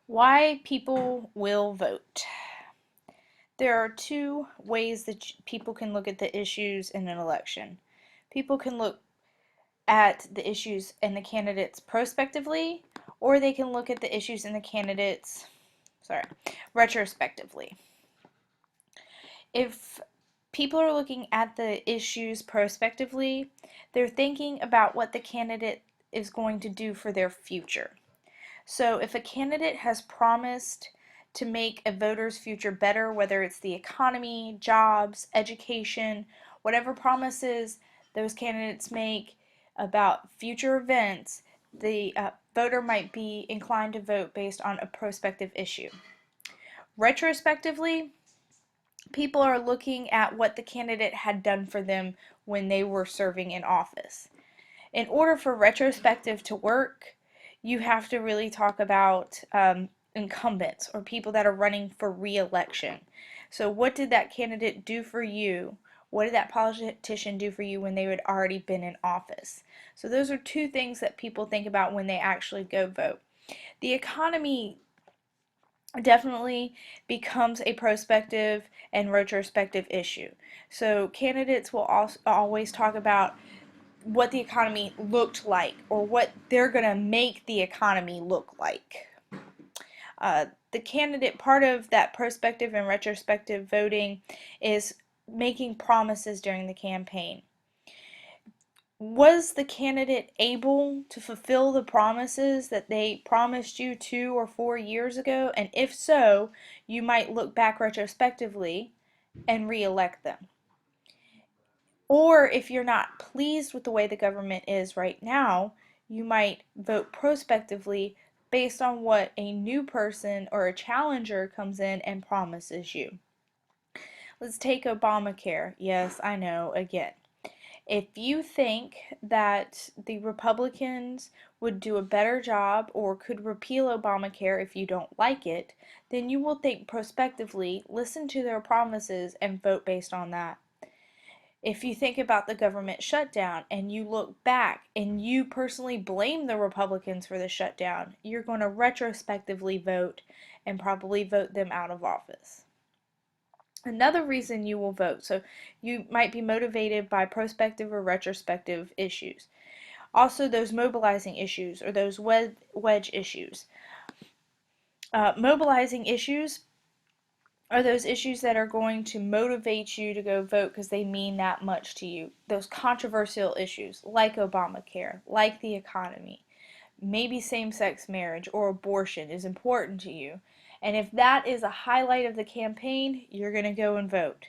Why people will vote. There are two ways that people can look at the issues in an election. People can look at the issues and the candidates prospectively, or they can look at the issues and the candidates, retrospectively. If people are looking at the issues prospectively, they're thinking about what the candidate is going to do for their future. So if a candidate has promised to make a voter's future better, whether it's the economy, jobs, education, whatever promises those candidates make about future events, the voter might be inclined to vote based on a prospective issue. Retrospectively, people are looking at what the candidate had done for them when they were serving in office. In order for retrospective to work, you have to really talk about incumbents or people that are running for re-election. So what did that candidate do for you? What did that politician do for you when they had already been in office? So those are two things that people think about when they actually go vote. The economy definitely becomes a prospective and retrospective issue. So candidates will also always talk about what the economy looked like or what they're going to make the economy look like. The candidate, part of that prospective and retrospective voting is making promises during the campaign. Was the candidate able to fulfill the promises that they promised you 2 or 4 years ago? And if so, you might look back retrospectively and re-elect them. Or if you're not pleased with the way the government is right now, you might vote prospectively based on what a new person or a challenger comes in and promises you. Let's take Obamacare. Yes, I know, again. If you think that the Republicans would do a better job or could repeal Obamacare if you don't like it, then you will think prospectively, listen to their promises, and vote based on that. If you think about the government shutdown and you look back and you personally blame the Republicans for the shutdown, you're going to retrospectively vote and probably vote them out of office. Another reason you will vote, so you might be motivated by prospective or retrospective issues. Also, those mobilizing issues or those wedge issues. Mobilizing issues are those issues that are going to motivate you to go vote because they mean that much to you. Those controversial issues like Obamacare, like the economy, maybe same-sex marriage or abortion is important to you. And if that is a highlight of the campaign, you're going to go and vote.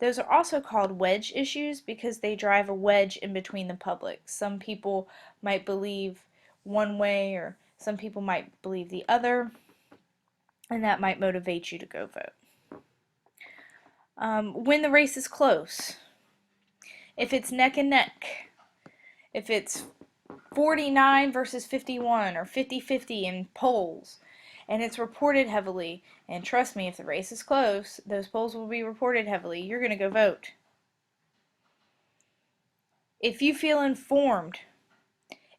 Those are also called wedge issues because they drive a wedge in between the public. Some people might believe one way or some people might believe the other, and that might motivate you to go vote. When the race is close, if it's neck and neck, if it's 49 versus 51 or 50-50 in polls, and it's reported heavily, and trust me, if the race is close, those polls will be reported heavily, you're going to go vote. If you feel informed,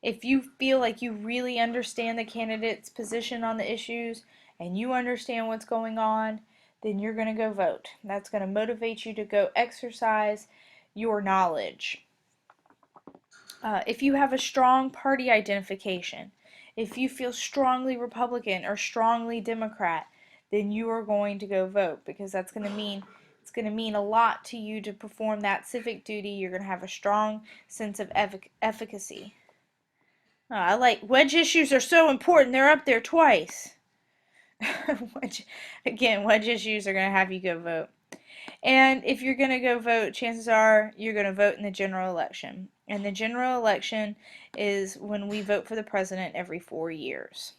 if you feel like you really understand the candidate's position on the issues and you understand what's going on, then you're going to go vote. That's going to motivate you to go exercise your knowledge. If you have a strong party identification, if you feel strongly Republican or strongly Democrat, then you are going to go vote because that's going to mean it's going to mean a lot to you to perform that civic duty. You're going to have a strong sense of efficacy. I like wedge issues are so important. They're up there twice. wedge issues are going to have you go vote. And if you're going to go vote, chances are you're going to vote in the general election. And the general election is when we vote for the president every 4 years.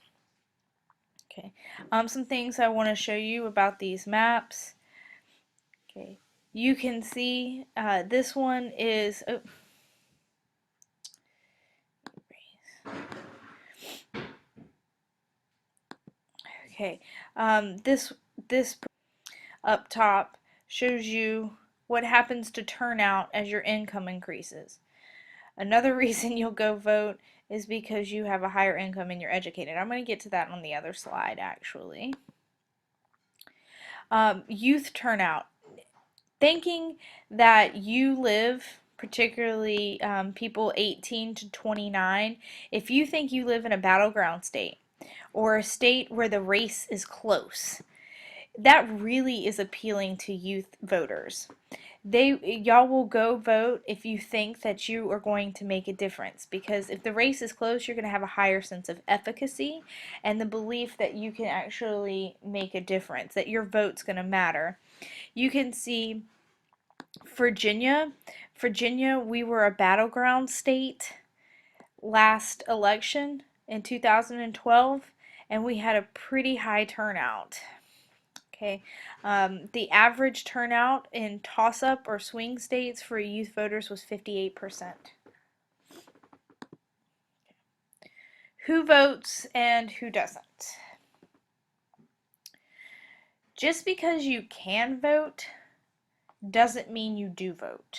Okay. Some things I want to show you about these maps. Okay. You can see this one is. Oh. Okay. This up top shows you what happens to turnout as your income increases. Another reason you'll go vote is because you have a higher income and you're educated. I'm going to get to that on the other slide, actually. Youth turnout. Thinking that you live, particularly people 18 to 29, if you think you live in a battleground state or a state where the race is close, that really is appealing to youth voters. Y'all will go vote if you think that you are going to make a difference, because if the race is close, you're going to have a higher sense of efficacy and the belief that you can actually make a difference, that your vote's going to matter. You can see Virginia. Virginia, we were a battleground state last election in 2012, and we had a pretty high turnout. Okay, the average turnout in toss-up or swing states for youth voters was 58%. Who votes and who doesn't? Just because you can vote doesn't mean you do vote.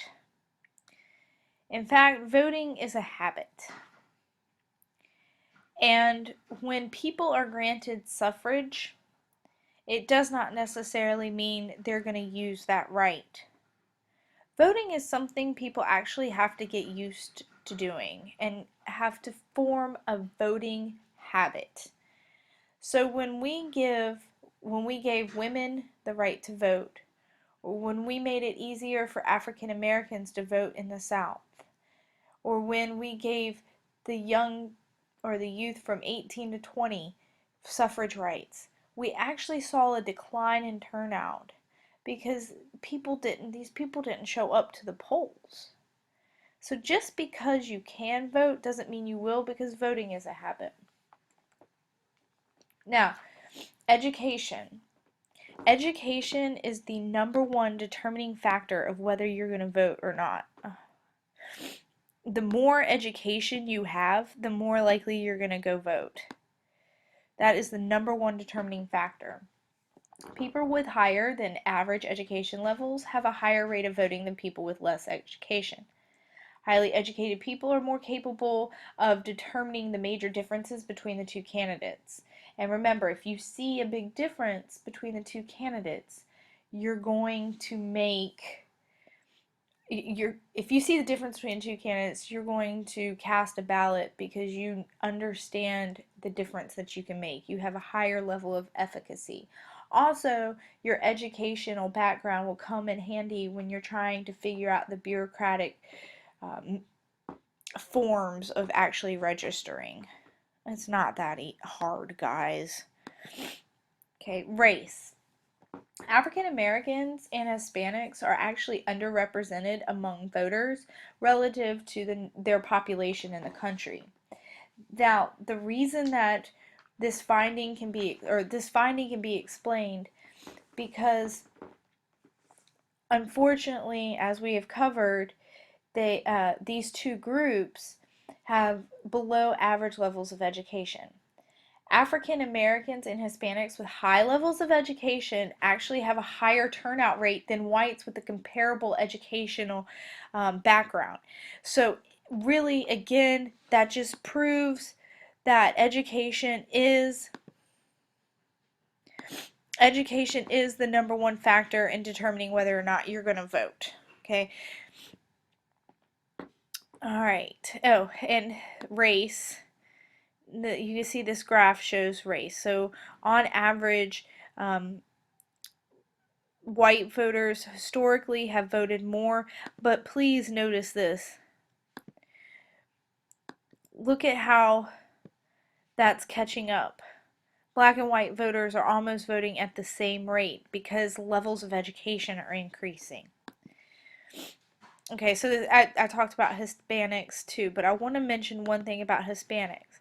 In fact, voting is a habit. And when people are granted suffrage, it does not necessarily mean they're going to use that right. Voting is something people actually have to get used to doing and have to form a voting habit. So when we gave women the right to vote, or when we made it easier for African Americans to vote in the South, or when we gave the young or the youth from 18 to 20 suffrage rights, we actually saw a decline in turnout because these people didn't show up to the polls. So just because you can vote doesn't mean you will, because voting is a habit. Now, education. Education is the number one determining factor of whether you're going to vote or not. The more education you have, the more likely you're going to go vote. That is the number one determining factor. People with higher than average education levels have a higher rate of voting than people with less education. Highly educated people are more capable of determining the major differences between the two candidates. And remember, if you see a big difference between the two candidates, you're going to make if you see the difference between two candidates, you're going to cast a ballot because you understand the difference that you can make. You have a higher level of efficacy. Also, your educational background will come in handy when you're trying to figure out the bureaucratic forms of actually registering. It's not that hard, guys. Okay, race. African Americans and Hispanics are actually underrepresented among voters relative to their population in the country. Now, the reason that this finding can be explained because, unfortunately, as we have covered, these two groups have below average levels of education. African Americans and Hispanics with high levels of education actually have a higher turnout rate than whites with a comparable educational background. So really, again, that just proves that education is the number one factor in determining whether or not you're going to vote. Okay. All right. Oh, and race. You can see this graph shows race. So on average, white voters historically have voted more, but please notice this. Look at how that's catching up. Black and white voters are almost voting at the same rate because levels of education are increasing. Okay, so I talked about Hispanics too, but I want to mention one thing about Hispanics.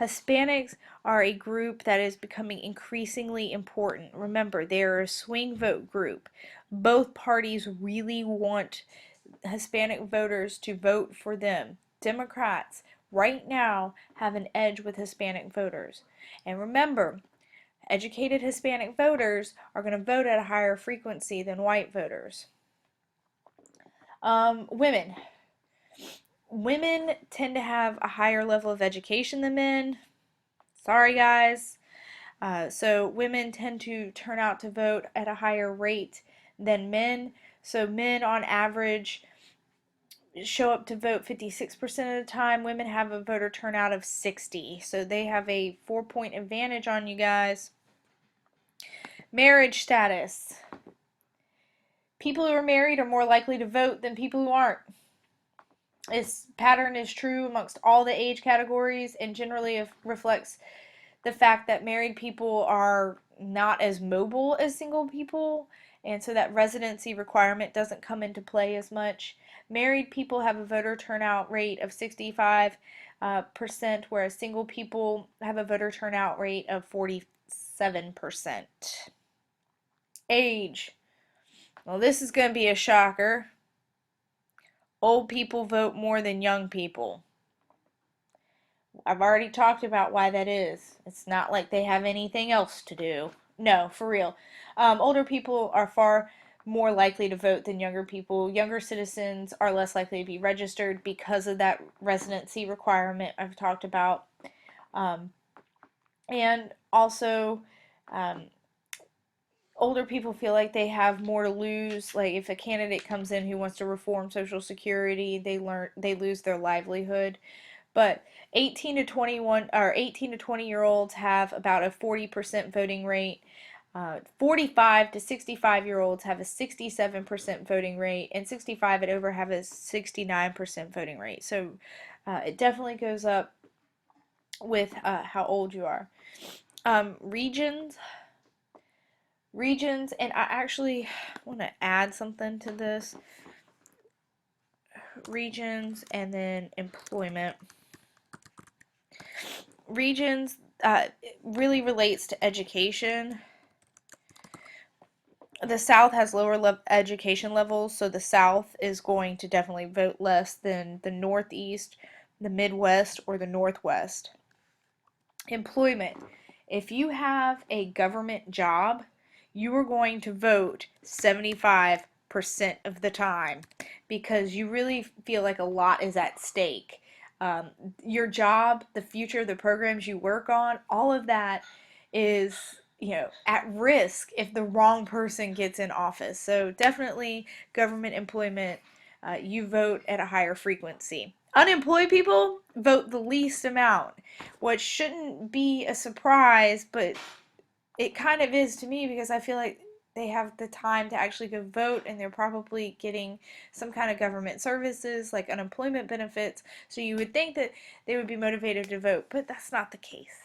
Hispanics are a group that is becoming increasingly important. Remember, they're a swing vote group. Both parties really want Hispanic voters to vote for them. Democrats right now have an edge with Hispanic voters. And remember, educated Hispanic voters are going to vote at a higher frequency than white voters. Women. Women tend to have a higher level of education than men. Sorry, guys. So women tend to turn out to vote at a higher rate than men. So men on average show up to vote 56% of the time. Women have a voter turnout of 60. So they have a 4-point advantage on you guys. Marriage status. People who are married are more likely to vote than people who aren't. This pattern is true amongst all the age categories and generally reflects the fact that married people are not as mobile as single people, and so that residency requirement doesn't come into play as much. Married people have a voter turnout rate of 65%, whereas single people have a voter turnout rate of 47%. Age. Well, this is going to be a shocker. Old people vote more than young people. I've already talked about why that is. It's not like they have anything else to do. No, for real. Older people are far more likely to vote than younger people. Younger citizens are less likely to be registered because of that residency requirement I've talked about. Um, and also, um, older people feel like they have more to lose. Like if a candidate comes in who wants to reform Social Security, they lose their livelihood. But 18 to 20 year olds have about a 40% voting rate. 45 to 65 year olds have a 67% voting rate, and 65 and over have a 69% voting rate. So it definitely goes up with how old you are. Regions, and I actually want to add something to this. Regions and then employment. Regions really relates to education. The South has lower education levels, so the South is going to definitely vote less than the Northeast, the Midwest, or the Northwest. Employment. If you have a government job, you are going to vote 75% of the time because you really feel like a lot is at stake. Um, your job, the future, the programs you work on, all of that is at risk if the wrong person gets in office. So definitely government employment, you vote at a higher frequency. Unemployed people vote the least amount, which shouldn't be a surprise, but it kind of is to me because I feel like they have the time to actually go vote and they're probably getting some kind of government services like unemployment benefits. So you would think that they would be motivated to vote, but that's not the case.